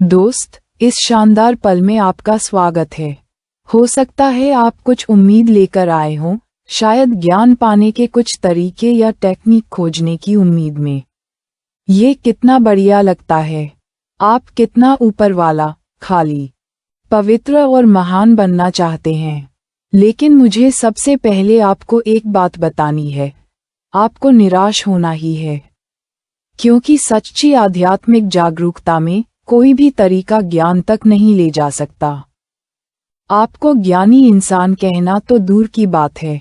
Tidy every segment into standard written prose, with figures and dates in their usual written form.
दोस्त, इस शानदार पल में आपका स्वागत है। हो सकता है आप कुछ उम्मीद लेकर आए हों, शायद ज्ञान पाने के कुछ तरीके या टेक्निक खोजने की उम्मीद में। ये कितना बढ़िया लगता है। आप कितना ऊपर वाला, खाली, पवित्र और महान बनना चाहते हैं। लेकिन मुझे सबसे पहले आपको एक बात बतानी है। आपको निराश होना ही है, क्योंकि सच्ची आध्यात्मिक जागरूकता में कोई भी तरीका ज्ञान तक नहीं ले जा सकता। आपको ज्ञानी इंसान कहना तो दूर की बात है।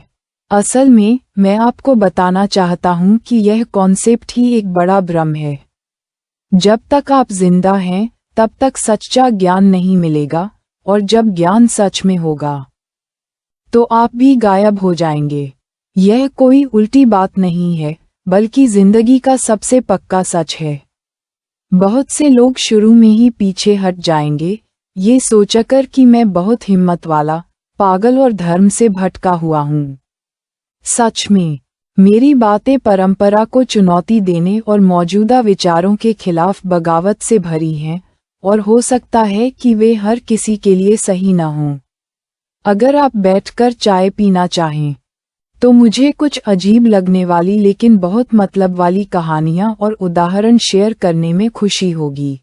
असल में मैं आपको बताना चाहता हूं कि यह कॉन्सेप्ट ही एक बड़ा भ्रम है। जब तक आप जिंदा हैं, तब तक सच्चा ज्ञान नहीं मिलेगा, और जब ज्ञान सच में होगा, तो आप भी गायब हो जाएंगे। यह कोई उल्टी बात नहीं है, बल्कि जिंदगी का सबसे पक्का सच है। बहुत से लोग शुरू में ही पीछे हट जाएंगे, ये सोचकर कि मैं बहुत हिम्मत वाला, पागल और धर्म से भटका हुआ हूँ। सच में, मेरी बातें परंपरा को चुनौती देने और मौजूदा विचारों के खिलाफ बगावत से भरी हैं, और हो सकता है कि वे हर किसी के लिए सही न हों। अगर आप बैठकर चाय पीना चाहें, तो मुझे कुछ अजीब लगने वाली लेकिन बहुत मतलब वाली कहानियां और उदाहरण शेयर करने में खुशी होगी।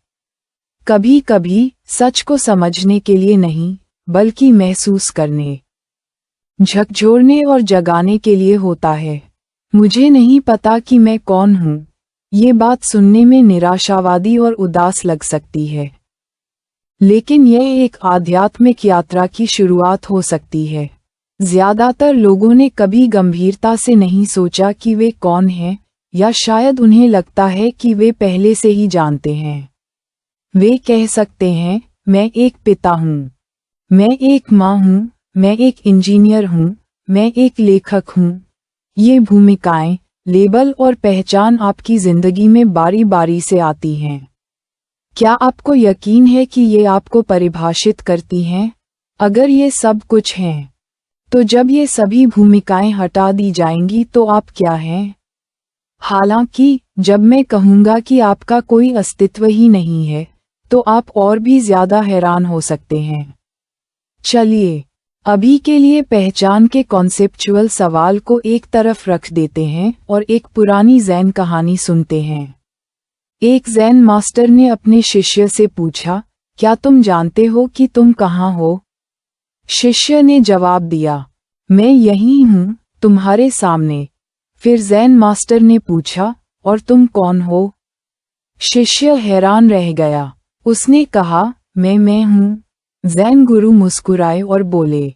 कभी कभी सच को समझने के लिए नहीं, बल्कि महसूस करने, झकझोरने और जगाने के लिए होता है। मुझे नहीं पता कि मैं कौन हूँ। ये बात सुनने में निराशावादी और उदास लग सकती है, लेकिन यह एक आध्यात्मिक यात्रा की शुरुआत हो सकती है। ज्यादातर लोगों ने कभी गंभीरता से नहीं सोचा कि वे कौन हैं, या शायद उन्हें लगता है कि वे पहले से ही जानते हैं। वे कह सकते हैं, मैं एक पिता हूँ, मैं एक माँ हूँ, मैं एक इंजीनियर हूँ, मैं एक लेखक हूँ। ये भूमिकाएं, लेबल और पहचान आपकी जिंदगी में बारी बारी से आती हैं। क्या आपको यकीन है कि ये आपको परिभाषित करती हैं? अगर ये सब कुछ हैं, तो जब ये सभी भूमिकाएं हटा दी जाएंगी तो आप क्या हैं? हालांकि जब मैं कहूँगा कि आपका कोई अस्तित्व ही नहीं है, तो आप और भी ज्यादा हैरान हो सकते हैं। चलिए, अभी के लिए पहचान के कॉन्सेप्चुअल सवाल को एक तरफ रख देते हैं और एक पुरानी ज़ैन कहानी सुनते हैं। एक ज़ैन मास्टर ने अपने शिष्य से पूछा, क्या तुम जानते हो कि तुम कहाँ हो? शिष्य ने जवाब दिया, मैं यही हूँ, तुम्हारे सामने। फिर ज़ैन मास्टर ने पूछा, और तुम कौन हो? शिष्य हैरान रह गया। उसने कहा, मैं हूँ। ज़ैन गुरु मुस्कुराए और बोले,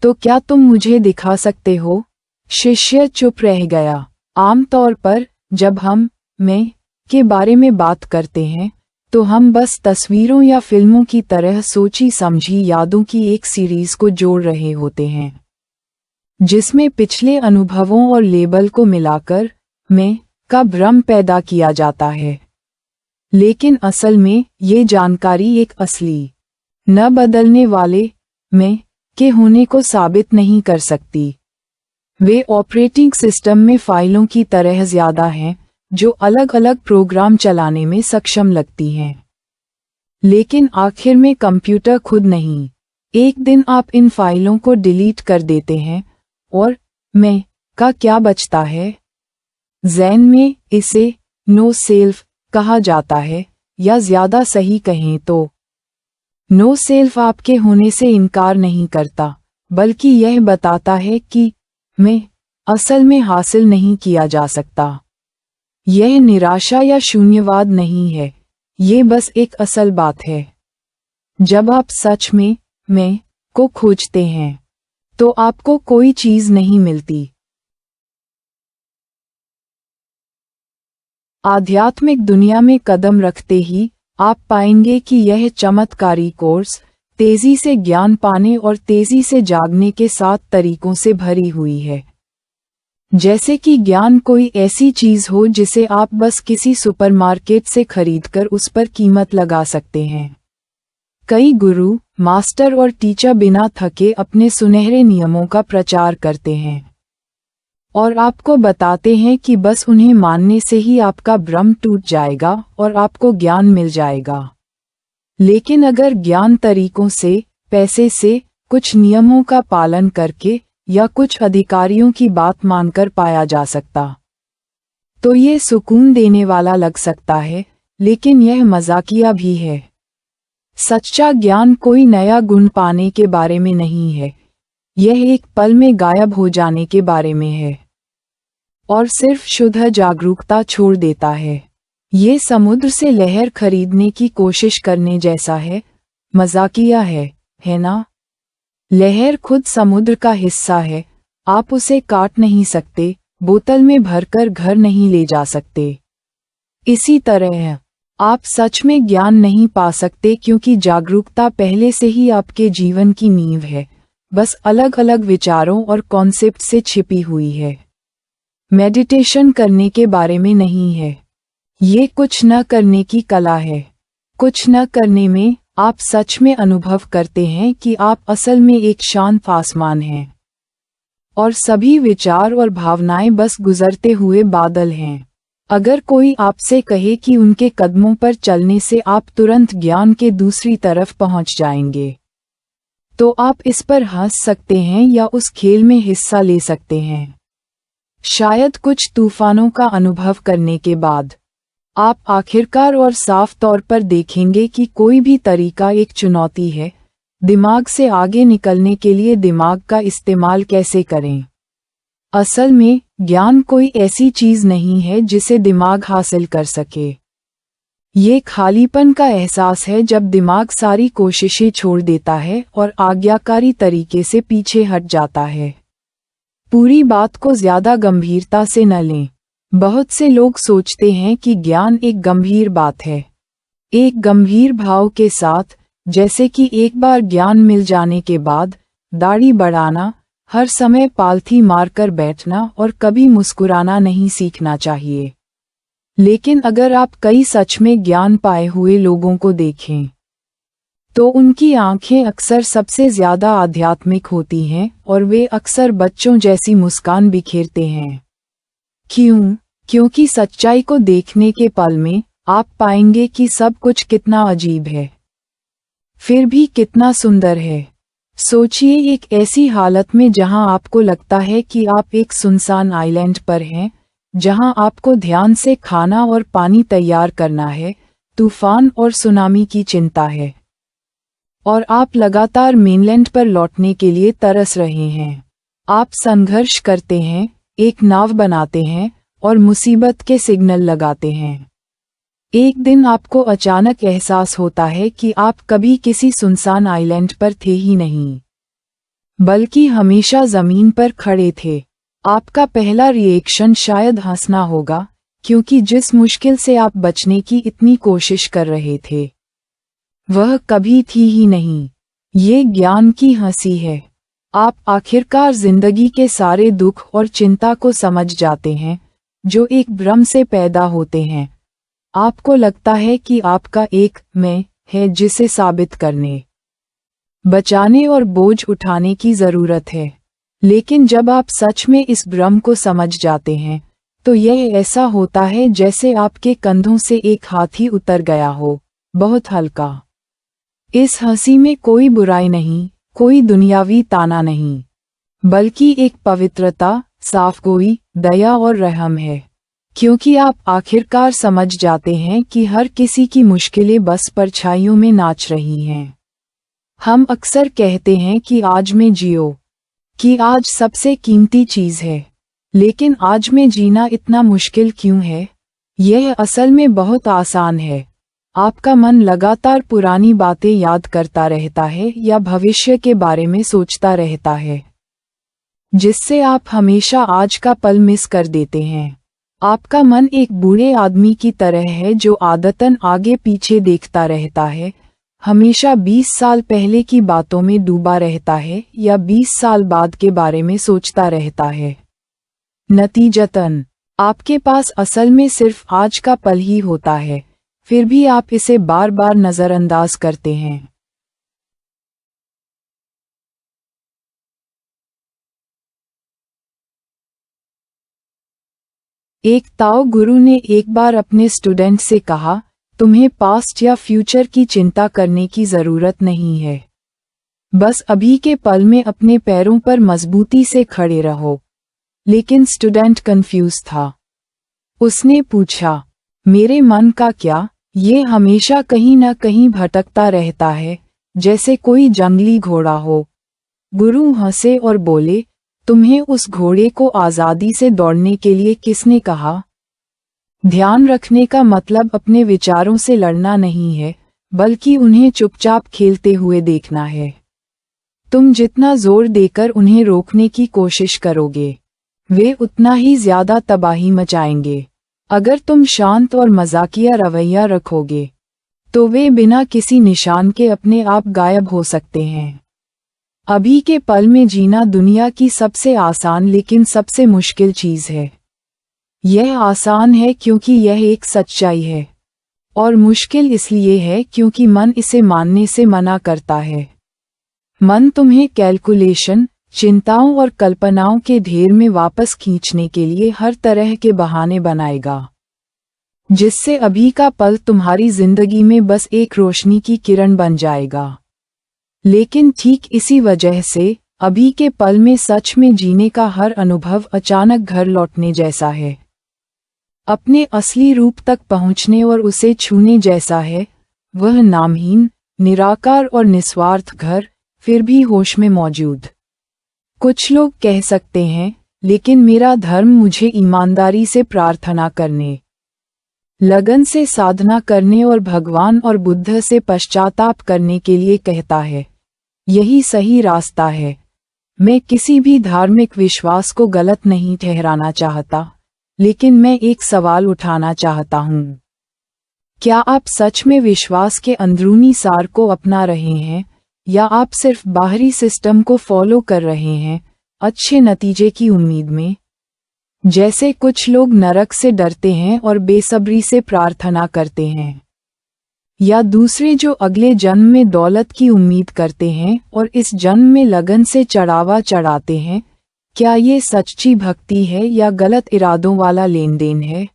तो क्या तुम मुझे दिखा सकते हो? शिष्य चुप रह गया। आमतौर पर जब हम मैं के बारे में बात करते हैं, तो हम बस तस्वीरों या फिल्मों की तरह सोची समझी यादों की एक सीरीज को जोड़ रहे होते हैं, जिसमें पिछले अनुभवों और लेबल को मिलाकर मैं का भ्रम पैदा किया जाता है। लेकिन असल में ये जानकारी एक असली, न बदलने वाले मैं के होने को साबित नहीं कर सकती। वे ऑपरेटिंग सिस्टम में फाइलों की तरह ज्यादा हैं, जो अलग अलग प्रोग्राम चलाने में सक्षम लगती हैं। लेकिन आखिर में कंप्यूटर खुद नहीं। एक दिन आप इन फाइलों को डिलीट कर देते हैं, और मैं का क्या बचता है? ज़ैन में इसे नो सेल्फ कहा जाता है, या ज्यादा सही कहें तो नो सेल्फ आपके होने से इनकार नहीं करता, बल्कि यह बताता है कि मैं असल में हासिल नहीं किया जा सकता। यह निराशा या शून्यवाद नहीं है, ये बस एक असल बात है। जब आप सच में मैं को खोजते हैं, तो आपको कोई चीज नहीं मिलती। आध्यात्मिक दुनिया में कदम रखते ही आप पाएंगे कि यह चमत्कारी कोर्स तेजी से ज्ञान पाने और तेजी से जागने के 7 तरीकों से भरी हुई है। जैसे कि ज्ञान कोई ऐसी चीज हो जिसे आप बस किसी सुपरमार्केट से खरीदकर उस पर कीमत लगा सकते हैं। कई गुरु, मास्टर और टीचर बिना थके अपने सुनहरे नियमों का प्रचार करते हैं, और आपको बताते हैं कि बस उन्हें मानने से ही आपका भ्रम टूट जाएगा और आपको ज्ञान मिल जाएगा। लेकिन अगर ज्ञान तरीकों से, पैसे से, कुछ नियमों का पालन करके या कुछ अधिकारियों की बात मानकर पाया जा सकता, तो ये सुकून देने वाला लग सकता है, लेकिन यह मजाकिया भी है। सच्चा ज्ञान कोई नया गुण पाने के बारे में नहीं है, यह एक पल में गायब हो जाने के बारे में है और सिर्फ शुद्ध जागरूकता छोड़ देता है। ये समुद्र से लहर खरीदने की कोशिश करने जैसा है, मजाकिया है ना? लहर खुद समुद्र का हिस्सा है, आप उसे काट नहीं सकते, बोतल में भरकर घर नहीं ले जा सकते। इसी तरह आप सच में ज्ञान नहीं पा सकते क्योंकि जागरूकता पहले से ही आपके जीवन की नींव है, बस अलग अलग विचारों और कॉन्सेप्ट से छिपी हुई है। मेडिटेशन करने के बारे में नहीं है, ये कुछ न करने की कला है। कुछ न करने में आप सच में अनुभव करते हैं कि आप असल में एक शांत आसमान हैं और सभी विचार और भावनाएं बस गुजरते हुए बादल हैं। अगर कोई आपसे कहे कि उनके कदमों पर चलने से आप तुरंत ज्ञान के दूसरी तरफ पहुंच जाएंगे, तो आप इस पर हंस सकते हैं या उस खेल में हिस्सा ले सकते हैं। शायद कुछ तूफानों का अनुभव करने के बाद आप आखिरकार और साफ तौर पर देखेंगे कि कोई भी तरीका एक चुनौती है। दिमाग से आगे निकलने के लिए दिमाग का इस्तेमाल कैसे करें? असल में ज्ञान कोई ऐसी चीज नहीं है जिसे दिमाग हासिल कर सके। ये खालीपन का एहसास है जब दिमाग सारी कोशिशें छोड़ देता है और आज्ञाकारी तरीके से पीछे हट जाता है। पूरी बात को ज्यादा गंभीरता से न लें। बहुत से लोग सोचते हैं कि ज्ञान एक गंभीर बात है, एक गंभीर भाव के साथ, जैसे कि एक बार ज्ञान मिल जाने के बाद दाढ़ी बढ़ाना, हर समय पालथी मारकर बैठना और कभी मुस्कुराना नहीं सीखना चाहिए। लेकिन अगर आप कई सच में ज्ञान पाए हुए लोगों को देखें, तो उनकी आंखें अक्सर सबसे ज्यादा आध्यात्मिक होती हैं और वे अक्सर बच्चों जैसी मुस्कान बिखेरते हैं। क्यों? क्योंकि सच्चाई को देखने के पल में आप पाएंगे कि सब कुछ कितना अजीब है, फिर भी कितना सुंदर है। सोचिए एक ऐसी हालत में जहां आपको लगता है कि आप एक सुनसान आइलैंड पर हैं, जहां आपको ध्यान से खाना और पानी तैयार करना है, तूफान और सुनामी की चिंता है, और आप लगातार मेनलैंड पर लौटने के लिए तरस रहे हैं। आप संघर्ष करते हैं, एक नाव बनाते हैं और मुसीबत के सिग्नल लगाते हैं। एक दिन आपको अचानक एहसास होता है कि आप कभी किसी सुनसान आइलैंड पर थे ही नहीं, बल्कि हमेशा जमीन पर खड़े थे। आपका पहला रिएक्शन शायद हंसना होगा, क्योंकि जिस मुश्किल से आप बचने की इतनी कोशिश कर रहे थे, वह कभी थी ही नहीं। ये ज्ञान की हंसी है। आप आखिरकार जिंदगी के सारे दुख और चिंता को समझ जाते हैं, जो एक भ्रम से पैदा होते हैं। आपको लगता है कि आपका एक मैं है जिसे साबित करने, बचाने और बोझ उठाने की जरूरत है। लेकिन जब आप सच में इस भ्रम को समझ जाते हैं, तो यह ऐसा होता है जैसे आपके कंधों से एक हाथी उतर गया हो, बहुत हल्का। इस हंसी में कोई बुराई नहीं, कोई दुनियावी ताना नहीं, बल्कि एक पवित्रता, साफगोई, दया और रहम है। क्योंकि आप आखिरकार समझ जाते हैं कि हर किसी की मुश्किलें बस परछाइयों में नाच रही हैं। हम अक्सर कहते हैं कि आज में जियो, कि आज सबसे कीमती चीज है। लेकिन आज में जीना इतना मुश्किल क्यों है? यह असल में बहुत आसान है। आपका मन लगातार पुरानी बातें याद करता रहता है या भविष्य के बारे में सोचता रहता है, जिससे आप हमेशा आज का पल मिस कर देते हैं। आपका मन एक बूढ़े आदमी की तरह है जो आदतन आगे पीछे देखता रहता है, हमेशा 20 साल पहले की बातों में डूबा रहता है या 20 साल बाद के बारे में सोचता रहता है। नतीजतन आपके पास असल में सिर्फ आज का पल ही होता है, फिर भी आप इसे बार बार नजरअंदाज करते हैं। एक ताओ गुरु ने एक बार अपने स्टूडेंट से कहा तुम्हें पास्ट या फ्यूचर की चिंता करने की जरूरत नहीं है। बस अभी के पल में अपने पैरों पर मजबूती से खड़े रहो। लेकिन स्टूडेंट कंफ्यूज था। उसने पूछा, मेरे मन का क्या? ये हमेशा कहीं न कहीं भटकता रहता है, जैसे कोई जंगली घोड़ा हो। गुरु हंसे और बोले, तुम्हें उस घोड़े को आजादी से दौड़ने के लिए किसने कहा? ध्यान रखने का मतलब अपने विचारों से लड़ना नहीं है, बल्कि उन्हें चुपचाप खेलते हुए देखना है। तुम जितना जोर देकर उन्हें रोकने की कोशिश करोगे, वे उतना ही ज्यादा तबाही मचाएंगे। अगर तुम शांत और मजाकिया रवैया रखोगे, तो वे बिना किसी निशान के अपने आप गायब हो सकते हैं। अभी के पल में जीना दुनिया की सबसे आसान लेकिन सबसे मुश्किल चीज है। यह आसान है क्योंकि यह एक सच्चाई है, और मुश्किल इसलिए है क्योंकि मन इसे मानने से मना करता है। मन तुम्हें कैलकुलेशन, चिंताओं और कल्पनाओं के ढेर में वापस खींचने के लिए हर तरह के बहाने बनाएगा, जिससे अभी का पल तुम्हारी जिंदगी में बस एक रोशनी की किरण बन जाएगा। लेकिन ठीक इसी वजह से अभी के पल में सच में जीने का हर अनुभव अचानक घर लौटने जैसा है, अपने असली रूप तक पहुंचने और उसे छूने जैसा है। वह नामहीन, निराकार और निस्वार्थ घर, फिर भी होश में मौजूद। कुछ लोग कह सकते हैं, लेकिन मेरा धर्म मुझे ईमानदारी से प्रार्थना करने, लगन से साधना करने और भगवान और बुद्ध से पश्चाताप करने के लिए कहता है। यही सही रास्ता है। मैं किसी भी धार्मिक विश्वास को गलत नहीं ठहराना चाहता, लेकिन मैं एक सवाल उठाना चाहता हूँ। क्या आप सच में विश्वास के अंदरूनी सार को अपना रहे हैं, या आप सिर्फ बाहरी सिस्टम को फॉलो कर रहे हैं, अच्छे नतीजे की उम्मीद में? जैसे कुछ लोग नरक से डरते हैं और बेसब्री से प्रार्थना करते हैं, या दूसरे जो अगले जन्म में दौलत की उम्मीद करते हैं और इस जन्म में लगन से चढ़ावा चढ़ाते हैं। क्या ये सच्ची भक्ति है या गलत इरादों वाला लेन देन है?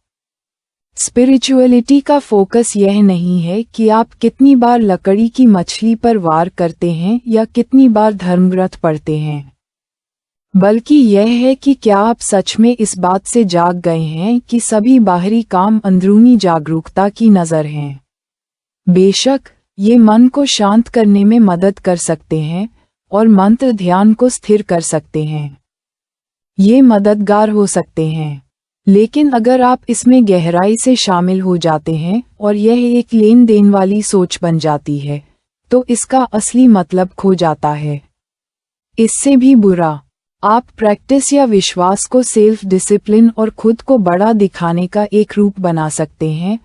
स्पिरिचुअलिटी का फोकस यह नहीं है कि आप कितनी बार लकड़ी की मछली पर वार करते हैं या कितनी बार धर्मग्रंथ पढ़ते हैं, बल्कि यह है कि क्या आप सच में इस बात से जाग गए हैं कि सभी बाहरी काम अंदरूनी जागरूकता की नज़र हैं। बेशक ये मन को शांत करने में मदद कर सकते हैं और मंत्र ध्यान को स्थिर कर सकते हैं। ये मददगार हो सकते हैं, लेकिन अगर आप इसमें गहराई से शामिल हो जाते हैं और यह एक लेन देन वाली सोच बन जाती है, तो इसका असली मतलब खो जाता है। इससे भी बुरा, आप प्रैक्टिस या विश्वास को सेल्फ डिसिप्लिन और खुद को बड़ा दिखाने का एक रूप बना सकते हैं।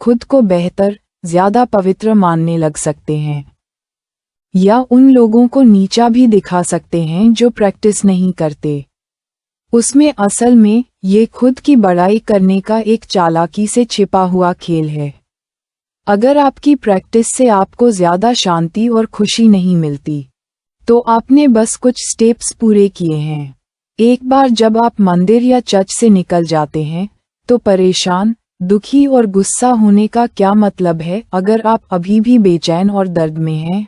खुद को बेहतर, ज्यादा पवित्र मानने लग सकते हैं, या उन लोगों को नीचा भी दिखा सकते हैं जो प्रैक्टिस नहीं करते। उसमें असल में ये खुद की बड़ाई करने का एक चालाकी से छिपा हुआ खेल है। अगर आपकी प्रैक्टिस से आपको ज्यादा शांति और खुशी नहीं मिलती, तो आपने बस कुछ स्टेप्स पूरे किए हैं। एक बार जब आप मंदिर या चर्च से निकल जाते हैं, तो परेशान, दुखी और गुस्सा होने का क्या मतलब है अगर आप अभी भी बेचैन और दर्द में हैं?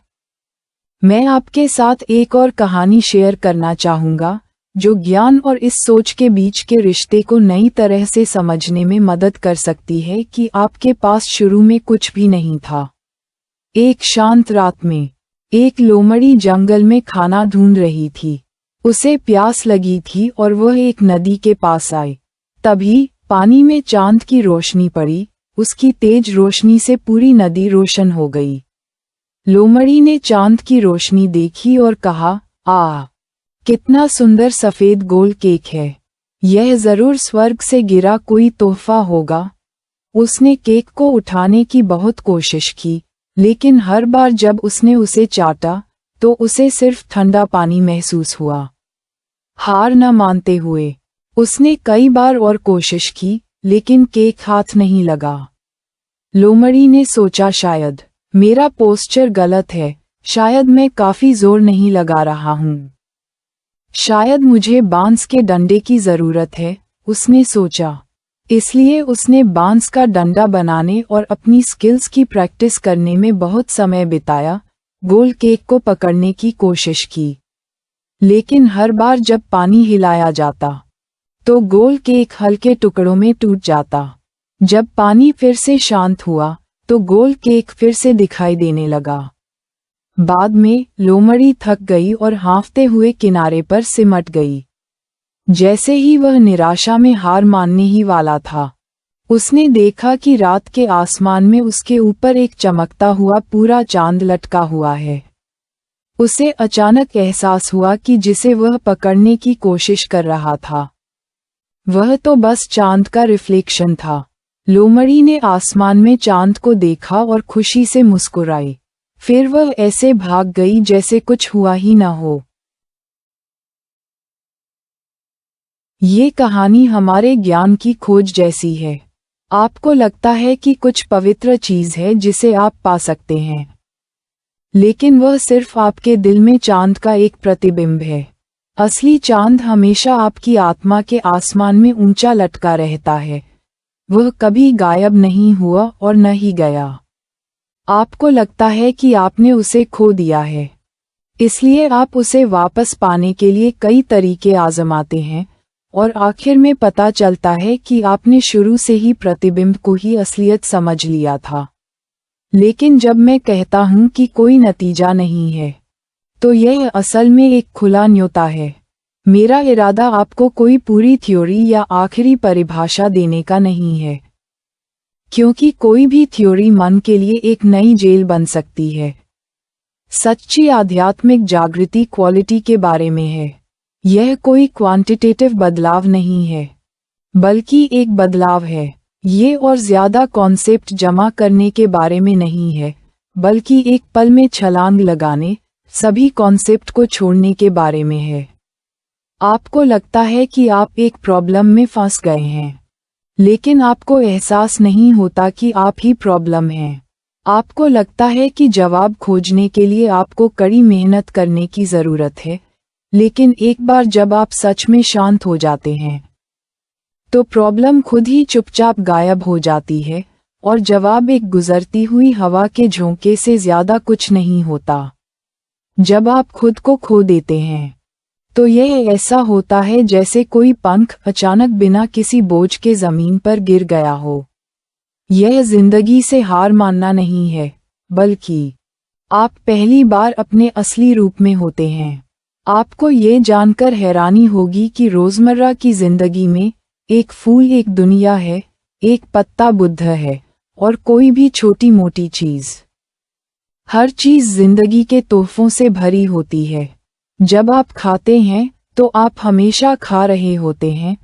मैं आपके साथ एक और कहानी शेयर करना चाहूँगा, जो ज्ञान और इस सोच के बीच के रिश्ते को नई तरह से समझने में मदद कर सकती है कि आपके पास शुरू में कुछ भी नहीं था। एक शांत रात में, एक लोमड़ी जंगल में खाना ढूंढ रही थी। उसे प्यास लगी थी और वह एक नदी के पास आई। तभी पानी में चांद की रोशनी पड़ी। उसकी तेज रोशनी से पूरी नदी रोशन हो गई। लोमड़ी ने चांद की रोशनी देखी और कहा, आह, कितना सुंदर सफेद गोल केक है। यह जरूर स्वर्ग से गिरा कोई तोहफा होगा। उसने केक को उठाने की बहुत कोशिश की, लेकिन हर बार जब उसने उसे चाटा, तो उसे सिर्फ ठंडा पानी महसूस हुआ। हार न मानते हुए उसने कई बार और कोशिश की, लेकिन केक हाथ नहीं लगा। लोमड़ी ने सोचा, शायद मेरा पोस्चर गलत है, शायद मैं काफी जोर नहीं लगा रहा हूँ, शायद मुझे बांस के डंडे की जरूरत है। उसने सोचा। इसलिए उसने बांस का डंडा बनाने और अपनी स्किल्स की प्रैक्टिस करने में बहुत समय बिताया, गोल केक को पकड़ने की कोशिश की। लेकिन हर बार जब पानी हिलाया जाता तो गोल केक हल्के टुकड़ों में टूट जाता। जब पानी फिर से शांत हुआ तो गोल केक फिर से दिखाई देने लगा। बाद में लोमड़ी थक गई और हाँफते हुए किनारे पर सिमट गई। जैसे ही वह निराशा में हार मानने ही वाला था, उसने देखा कि रात के आसमान में उसके ऊपर एक चमकता हुआ पूरा चांद लटका हुआ है। उसे अचानक एहसास हुआ कि जिसे वह पकड़ने की कोशिश कर रहा था, वह तो बस चांद का रिफ्लेक्शन था। लोमड़ी ने आसमान में चांद को देखा और खुशी से मुस्कुराई। फिर वह ऐसे भाग गई जैसे कुछ हुआ ही न हो। ये कहानी हमारे ज्ञान की खोज जैसी है। आपको लगता है कि कुछ पवित्र चीज है जिसे आप पा सकते हैं, लेकिन वह सिर्फ आपके दिल में चांद का एक प्रतिबिंब है। असली चांद हमेशा आपकी आत्मा के आसमान में ऊंचा लटका रहता है। वह कभी गायब नहीं हुआ और न ही गया। आपको लगता है कि आपने उसे खो दिया है, इसलिए आप उसे वापस पाने के लिए कई तरीके आजमाते हैं, और आखिर में पता चलता है कि आपने शुरू से ही प्रतिबिंब को ही असलियत समझ लिया था। लेकिन जब मैं कहता हूं कि कोई नतीजा नहीं है, तो यह असल में एक खुला न्योता है। मेरा इरादा आपको कोई पूरी थ्योरी या आखिरी परिभाषा देने का नहीं है, क्योंकि कोई भी थ्योरी मन के लिए एक नई जेल बन सकती है। सच्ची आध्यात्मिक जागृति क्वालिटी के बारे में है। यह कोई क्वांटिटेटिव बदलाव नहीं है, बल्कि एक बदलाव है। ये और ज्यादा कॉन्सेप्ट जमा करने के बारे में नहीं है, बल्कि एक पल में छलांग लगाने, सभी कॉन्सेप्ट को छोड़ने के बारे में है। आपको लगता है कि आप एक प्रॉब्लम में फंस गए हैं, लेकिन आपको एहसास नहीं होता कि आप ही प्रॉब्लम हैं। आपको लगता है कि जवाब खोजने के लिए आपको कड़ी मेहनत करने की जरूरत है, लेकिन एक बार जब आप सच में शांत हो जाते हैं, तो प्रॉब्लम खुद ही चुपचाप गायब हो जाती है, और जवाब एक गुजरती हुई हवा के झोंके से ज्यादा कुछ नहीं होता। जब आप खुद को खो देते हैं, तो यह ऐसा होता है जैसे कोई पंख अचानक बिना किसी बोझ के जमीन पर गिर गया हो। यह जिंदगी से हार मानना नहीं है, बल्कि आप पहली बार अपने असली रूप में होते हैं। आपको ये जानकर हैरानी होगी कि रोजमर्रा की जिंदगी में एक फूल एक दुनिया है, एक पत्ता बुद्ध है, और कोई भी छोटी मोटी चीज। हर चीज जिंदगी के तोहफों से भरी होती है। जब आप खाते हैं तो आप हमेशा खा रहे होते हैं।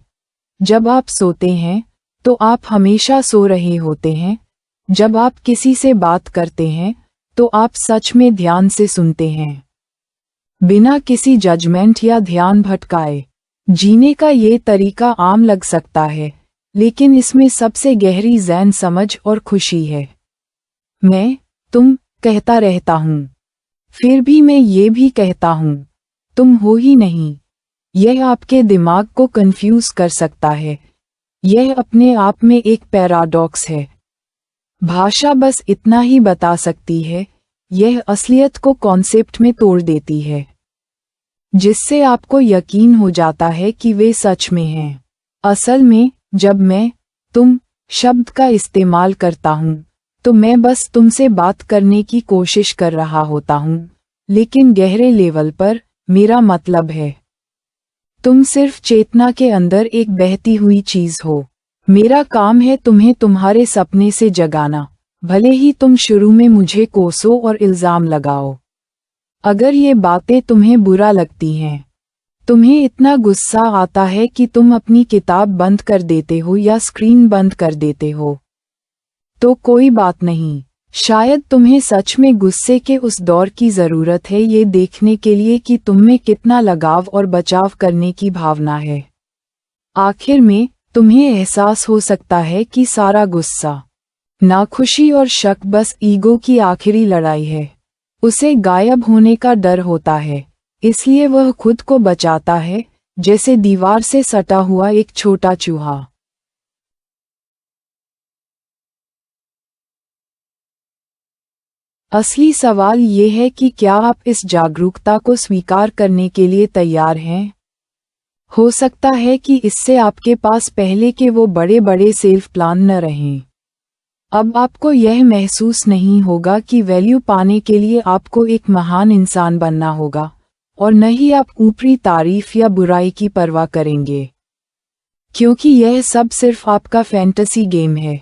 जब आप सोते हैं तो आप हमेशा सो रहे होते हैं। जब आप किसी से बात करते हैं तो आप सच में ध्यान से सुनते हैं, बिना किसी जजमेंट या ध्यान भटकाए। जीने का ये तरीका आम लग सकता है, लेकिन इसमें सबसे गहरी ज़ैन समझ और खुशी है। मैं, तुम कहता रहता हूँ, फिर भी मैं ये भी कहता हूँ, तुम हो ही नहीं। यह आपके दिमाग को कंफ्यूज कर सकता है। यह अपने आप में एक पैराडॉक्स है। भाषा बस इतना ही बता सकती है, यह असलियत को कॉन्सेप्ट में तोड़ देती है, जिससे आपको यकीन हो जाता है कि वे सच में हैं। असल में जब मैं तुम शब्द का इस्तेमाल करता हूँ, तो मैं बस तुमसे बात करने की कोशिश कर रहा होता हूँ, लेकिन गहरे लेवल पर मेरा मतलब है तुम सिर्फ चेतना के अंदर एक बहती हुई चीज हो। मेरा काम है तुम्हें तुम्हारे सपने से जगाना, भले ही तुम शुरू में मुझे कोसो और इल्जाम लगाओ। अगर ये बातें तुम्हें बुरा लगती हैं, तुम्हें इतना गुस्सा आता है कि तुम अपनी किताब बंद कर देते हो या स्क्रीन बंद कर देते हो, तो कोई बात नहीं। शायद तुम्हें सच में गुस्से के उस दौर की जरूरत है, ये देखने के लिए कि तुममें कितना लगाव और बचाव करने की भावना है। आखिर में तुम्हें एहसास हो सकता है कि सारा गुस्सा, नाखुशी और शक बस ईगो की आखिरी लड़ाई है। उसे गायब होने का डर होता है, इसलिए वह खुद को बचाता है, जैसे दीवार से सटा हुआ एक छोटा चूहा। असली सवाल ये है कि क्या आप इस जागरूकता को स्वीकार करने के लिए तैयार हैं? हो सकता है कि इससे आपके पास पहले के वो बड़े बड़े सेल्फ प्लान न रहें। अब आपको यह महसूस नहीं होगा कि वैल्यू पाने के लिए आपको एक महान इंसान बनना होगा, और न ही आप ऊपरी तारीफ या बुराई की परवाह करेंगे, क्योंकि यह सब सिर्फ आपका फैंटेसी गेम है।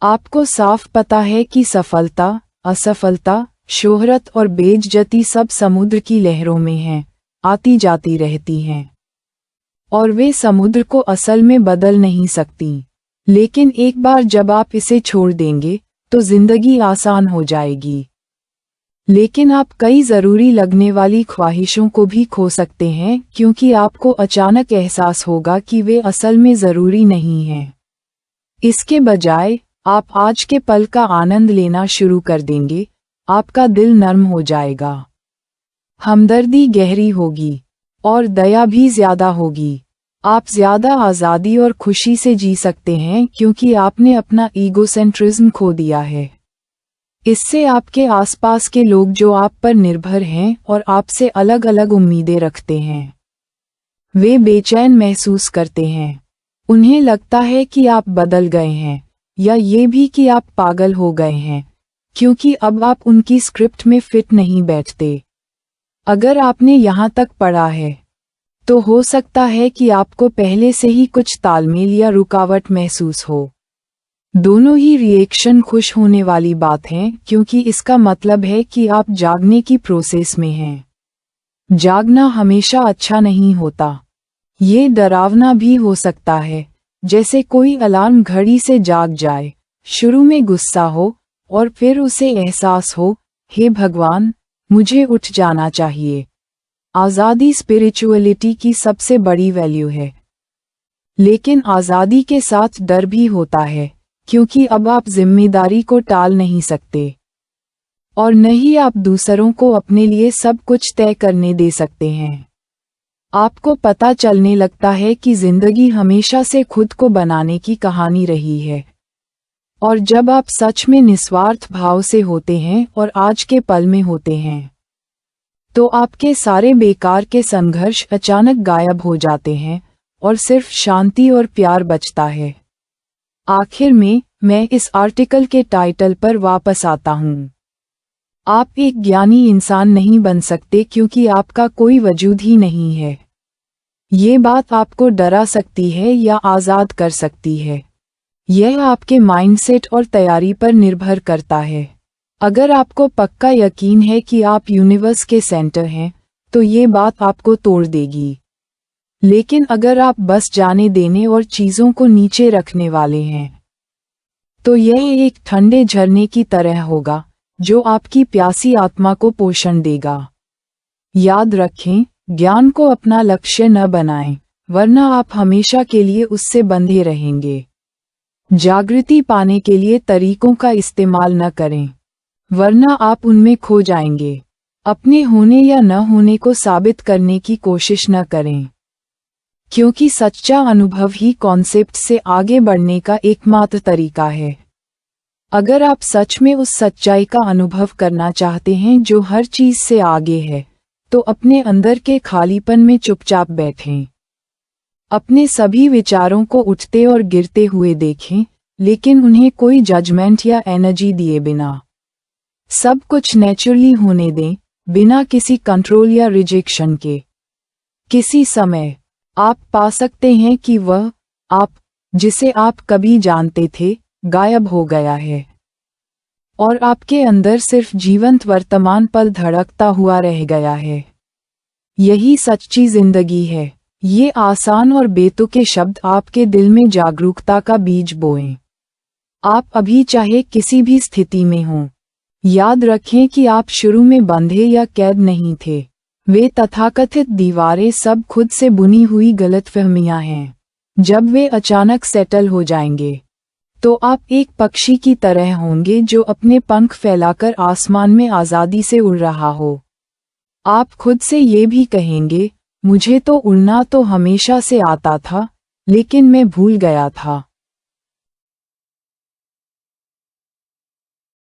आपको साफ पता है कि सफलता, असफलता, शोहरत और बेइज्जती सब समुद्र की लहरों में हैं, आती जाती रहती हैं, और वे समुद्र को असल में बदल नहीं सकती। लेकिन एक बार जब आप इसे छोड़ देंगे तो जिंदगी आसान हो जाएगी। लेकिन आप कई जरूरी लगने वाली ख्वाहिशों को भी खो सकते हैं, क्योंकि आपको अचानक एहसास होगा कि वे असल में जरूरी नहीं हैं। इसके बजाय आप आज के पल का आनंद लेना शुरू कर देंगे। आपका दिल नर्म हो जाएगा, हमदर्दी गहरी होगी, और दया भी ज्यादा होगी। आप ज्यादा आज़ादी और खुशी से जी सकते हैं, क्योंकि आपने अपना ईगोसेंट्रिज्म खो दिया है। इससे आपके आसपास के लोग जो आप पर निर्भर हैं और आपसे अलग अलग उम्मीदें रखते हैं, वे बेचैन महसूस करते हैं। उन्हें लगता है कि आप बदल गए हैं, या ये भी कि आप पागल हो गए हैं, क्योंकि अब आप उनकी स्क्रिप्ट में फिट नहीं बैठते। अगर आपने यहाँ तक पढ़ा है, तो हो सकता है कि आपको पहले से ही कुछ तालमेल या रुकावट महसूस हो। दोनों ही रिएक्शन खुश होने वाली बात है, क्योंकि इसका मतलब है कि आप जागने की प्रोसेस में हैं। जागना हमेशा अच्छा नहीं होता। ये डरावना भी हो सकता है, जैसे कोई अलार्म घड़ी से जाग जाए। शुरू में गुस्सा हो, और फिर उसे एहसास हो, हे भगवान, मुझे उठ जाना चाहिए। आज़ादी स्पिरिचुअलिटी की सबसे बड़ी वैल्यू है। लेकिन आज़ादी के साथ डर भी होता है, क्योंकि अब आप जिम्मेदारी को टाल नहीं सकते, और न ही आप दूसरों को अपने लिए सब कुछ तय करने दे सकते हैं। आपको पता चलने लगता है कि जिंदगी हमेशा से खुद को बनाने की कहानी रही है, और जब आप सच में निस्वार्थ भाव से होते हैं और आज के पल में होते हैं, तो आपके सारे बेकार के संघर्ष अचानक गायब हो जाते हैं, और सिर्फ शांति और प्यार बचता है। आखिर में, मैं इस आर्टिकल के टाइटल पर वापस आता हूँ। आप एक ज्ञानी इंसान नहीं बन सकते, क्योंकि आपका कोई वजूद ही नहीं है। ये बात आपको डरा सकती है या आज़ाद कर सकती है। यह आपके माइंडसेट और तैयारी पर निर्भर करता है। अगर आपको पक्का यकीन है कि आप यूनिवर्स के सेंटर हैं, तो ये बात आपको तोड़ देगी। लेकिन अगर आप बस जाने देने और चीज़ों को नीचे रखने वाले हैं, तो यह एक ठंडे झरने की तरह होगा, जो आपकी प्यासी आत्मा को पोषण देगा। याद रखें, ज्ञान को अपना लक्ष्य न बनाएं, वरना आप हमेशा के लिए उससे बंधे रहेंगे। जागृति पाने के लिए तरीकों का इस्तेमाल न करें, वरना आप उनमें खो जाएंगे। अपने होने या न होने को साबित करने की कोशिश न करें, क्योंकि सच्चा अनुभव ही कॉन्सेप्ट से आगे बढ़ने का एकमात्र तरीका है। अगर आप सच में उस सच्चाई का अनुभव करना चाहते हैं जो हर चीज से आगे है, तो अपने अंदर के खालीपन में चुपचाप बैठें। अपने सभी विचारों को उठते और गिरते हुए देखें, लेकिन उन्हें कोई जजमेंट या एनर्जी दिए बिना। सब कुछ नेचुरली होने दें, बिना किसी कंट्रोल या रिजेक्शन के। किसी समय आप पा सकते हैं कि वह आप जिसे आप कभी जानते थे, गायब हो गया है, और आपके अंदर सिर्फ जीवंत वर्तमान पल धड़कता हुआ रह गया है। यही सच्ची जिंदगी है। ये आसान और बेतुके शब्द आपके दिल में जागरूकता का बीज बोएं। आप अभी चाहे किसी भी स्थिति में हों, याद रखें कि आप शुरू में बंधे या कैद नहीं थे। वे तथाकथित दीवारें सब खुद से बुनी हुई गलतफहमियां हैं। जब वे अचानक सेटल हो जाएंगे, तो आप एक पक्षी की तरह होंगे जो अपने पंख फैलाकर आसमान में आज़ादी से उड़ रहा हो। आप खुद से ये भी कहेंगे, मुझे तो उड़ना तो हमेशा से आता था, लेकिन मैं भूल गया था।